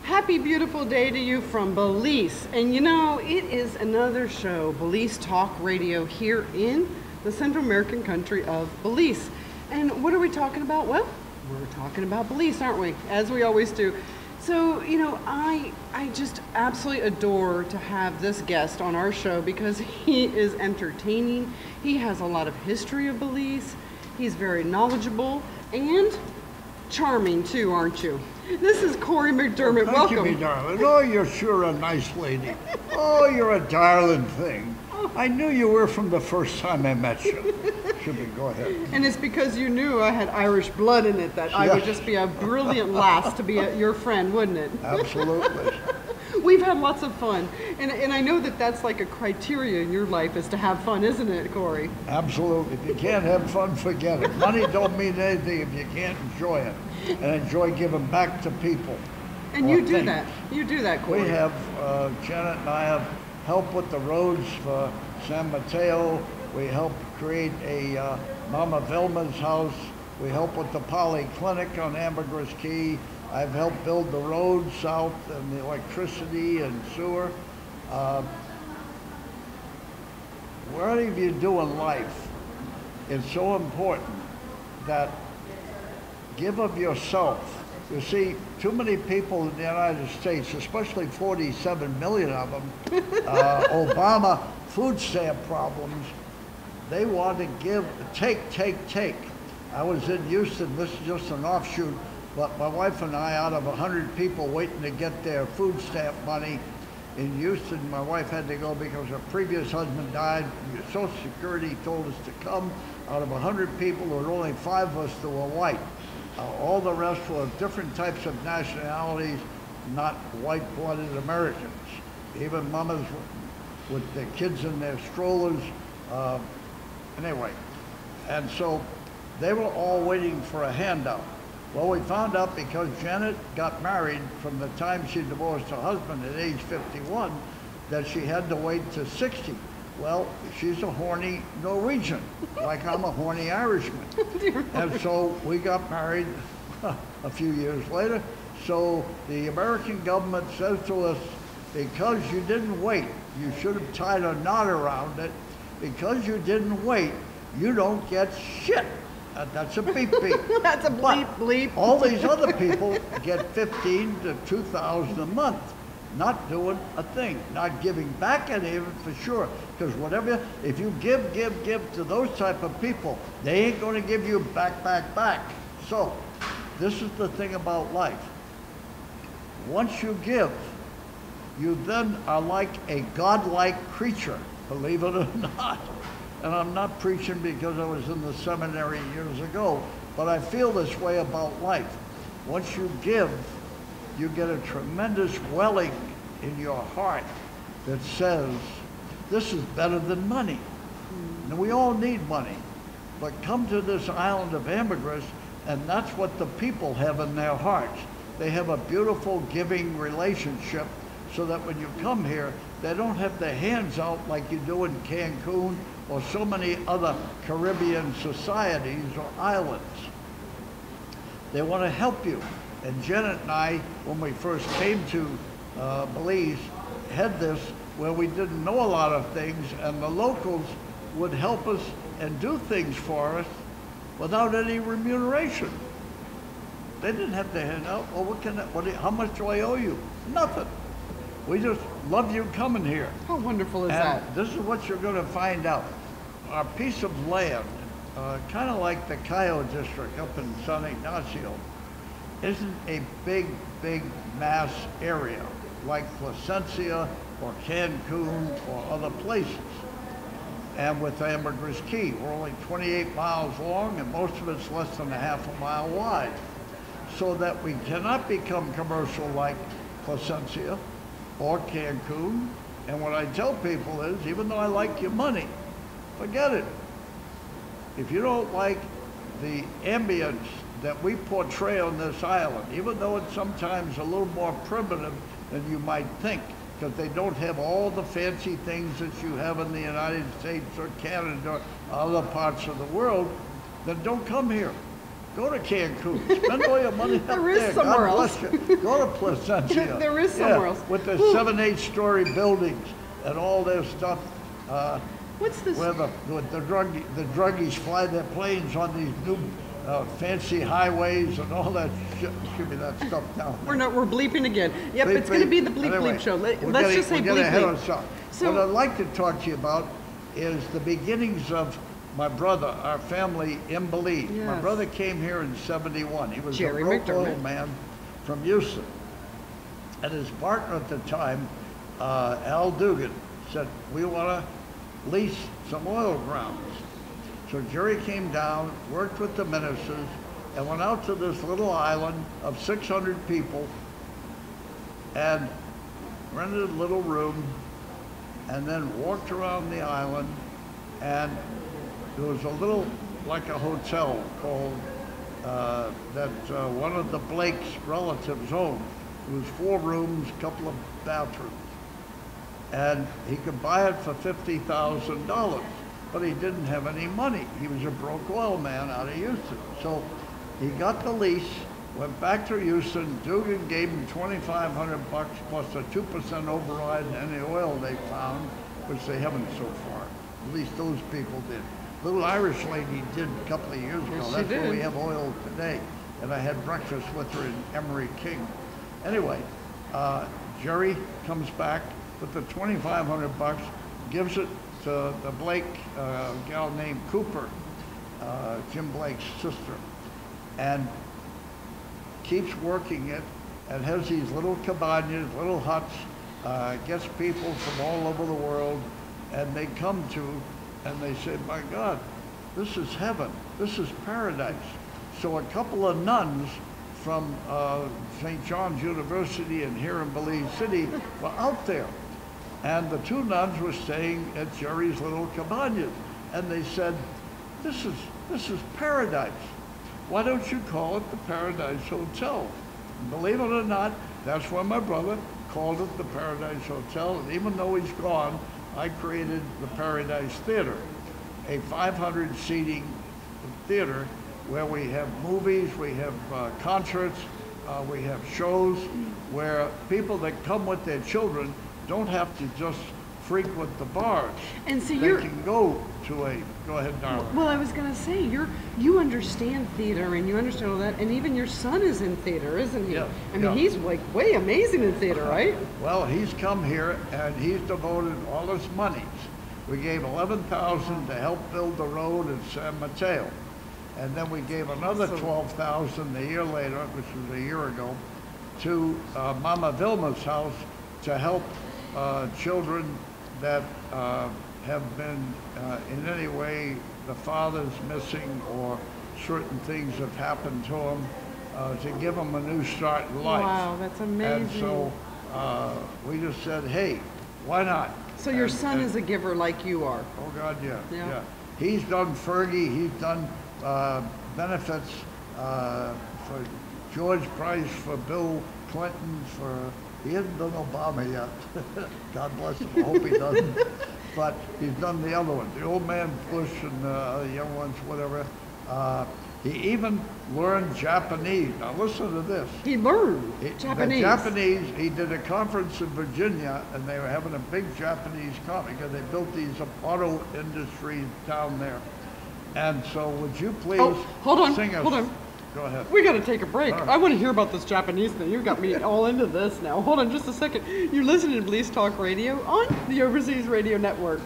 Happy beautiful day to you from Belize. And you know, it is another show, Belize Talk Radio, here in the Central American country of Belize. And what are we talking about? Well, we're talking about Belize, aren't we? As we always do. So, you know, I just absolutely adore to have this guest on our show because he is entertaining. He has a lot of history of Belize. He's very knowledgeable and charming too, aren't you? This is Corry McDermott. Thank Welcome. you, me darling. Oh, you're sure a nice lady. Oh, you're a darling thing. I knew you were from the first time I met you. Should we go ahead? And it's because you knew I had Irish blood in it that I would just be a brilliant lass to be your friend, wouldn't it? Absolutely. We've had lots of fun. And I know that that's like a criteria in your life is to have fun, isn't it, Corry? Absolutely. If you can't have fun, forget it. Money don't mean anything if you can't enjoy it and enjoy giving back to people. And you do that. You do that, Corry. We have, Janet and I have helped with the roads for San Mateo. We helped create a Mama Velma's house. We help with the polyclinic on Ambergris Caye. I've helped build the roads south and the electricity and sewer. Whatever you do in life, it's so important that give of yourself. You see, too many people in the United States, especially 47 million of them, Obama food stamp problems, they want to give, take. I was in Houston, this is just an offshoot, but my wife and I, out of 100 people waiting to get their food stamp money in Houston, my wife had to go because her previous husband died. Social Security told us to come. Out of 100 people, there were only 5 of us that were white. All the rest were different types of nationalities, not white-blooded Americans. Even mamas with their kids in their strollers. Anyway, and so they were all waiting for a handout. Well, we found out because Janet got married from the time she divorced her husband at age 51, that she had to wait to 60. Well, she's a horny Norwegian, like I'm a horny Irishman. And so we got married a few years later. So the American government says to us, because you didn't wait, you should have tied a knot around it. Because you didn't wait, you don't get shit. That's a beep beep. That's a bleep bleep. All these other people get 15 to 2,000 a month, not doing a thing, not giving back any of it for sure. Because whatever, if you give to those type of people, they ain't going to give you back. So, this is the thing about life. Once you give, you then are like a godlike creature, believe it or not. And I'm not preaching because I was in the seminary years ago, but I feel this way about life. Once you give, you get a tremendous welling in your heart that says, this is better than money. And we all need money, but come to this island of Ambergris, and that's what the people have in their hearts. They have a beautiful giving relationship so that when you come here, they don't have their hands out like you do in Cancun or so many other Caribbean societies or islands. They want to help you. And Janet and I, when we first came to Belize, had this where we didn't know a lot of things, and the locals would help us and do things for us without any remuneration. They didn't have to hand out, well, how much do I owe you? Nothing. We just love you coming here. How wonderful is that? This is what you're going to find out. Our piece of land, kind of like the Cayo district up in San Ignacio, isn't a big mass area like Placencia or Cancun or other places. And with Ambergris Caye, we're only 28 miles long and most of it's less than a half a mile wide. So that we cannot become commercial like Placencia or Cancun. And what I tell people is, even though I like your money, forget it. If you don't like the ambience that we portray on this island, even though it's sometimes a little more primitive than you might think, because they don't have all the fancy things that you have in the United States or Canada or other parts of the world, then don't come here. Go to Cancun. Spend all your money up there. There is somewhere God else. bless you. Go to Placentia. There is somewhere else. With the Ooh. 7, 8-story buildings and all their stuff. What's this? Where the druggies fly their planes on these new fancy highways and all that shit. Give me that stuff down there. We're bleeping again. Yep, Bleep, it's going to bleep. be the bleep Anyway, bleep show. we're Let's just say we're bleep getting ahead of bleep. ourselves. So- What I'd like to talk to you about is the beginnings of my brother, our family in Belize. My Yes. brother came here in '71. He was Corry a broke oil McDermott. man from Houston. And his partner at the time, Al Dugan, said, we want to lease some oil grounds. So Jerry came down, worked with the ministers, and went out to this little island of 600 people and rented a little room and then walked around the island, and there was a little, like a hotel called, that one of the Blake's relatives owned. It was 4 rooms, a couple of bathrooms. And he could buy it for $50,000, but he didn't have any money. He was a broke oil man out of Houston. So he got the lease, went back to Houston. Dugan gave him $2,500 plus a 2% override on any oil they found, which they haven't so far. At least those people did. Little Irish lady did a couple of years ago. Yes, she That's where we did. have oil today. And I had breakfast with her in Emery King. Anyway, Jerry comes back with the $2,500, gives it to the Blake gal named Cooper, Jim Blake's sister, and keeps working it, and has these little cabanas, little huts, gets people from all over the world, and they come to, and they say, my God, this is heaven, this is paradise. So a couple of nuns from St. John's University and here in Belize City were out there. And the 2 nuns were staying at Jerry's little cabanas. And they said, this is paradise. Why don't you call it the Paradise Hotel? And believe it or not, that's why my brother called it the Paradise Hotel. And even though he's gone, I created the Paradise Theater, a 500-seating theater where we have movies, we have concerts, we have shows where people that come with their children don't have to just frequent the bars. And see, they you're- can go ahead, darling. Well, I was going to say, you understand theater and you understand all that, and even your son is in theater, isn't he? Yeah, I mean, yeah. he's like way amazing in theater, right? Well, he's come here and he's devoted all his monies. We gave $11,000 to help build the road in San Mateo. And then we gave another $12,000 a year later, which was a year ago, to Mama Vilma's house to help children that have been in any way, the father's missing or certain things have happened to them, to give them a new start in life. Wow, that's amazing. And so we just said, hey, why not? So your And- son and- is a giver like you are. Oh God, yeah, Yeah. yeah. He's done Fergie, he's done benefits for George Price, for Bill Clinton, he hasn't done Obama yet. God bless him, I hope he doesn't. But he's done the other ones, the old man Bush and the young ones, whatever. He even learned Japanese. Now listen to this. He learned Japanese. The Japanese, he did a conference in Virginia, and they were having a big Japanese conference because they built these auto industries down there. And so would you please hold on, sing us? hold on. Go ahead. We got to take a break. All right. I want to hear about this Japanese thing. You got me all into this now. Hold on just a second. You're listening to Belize Talk Radio on the Overseas Radio Network.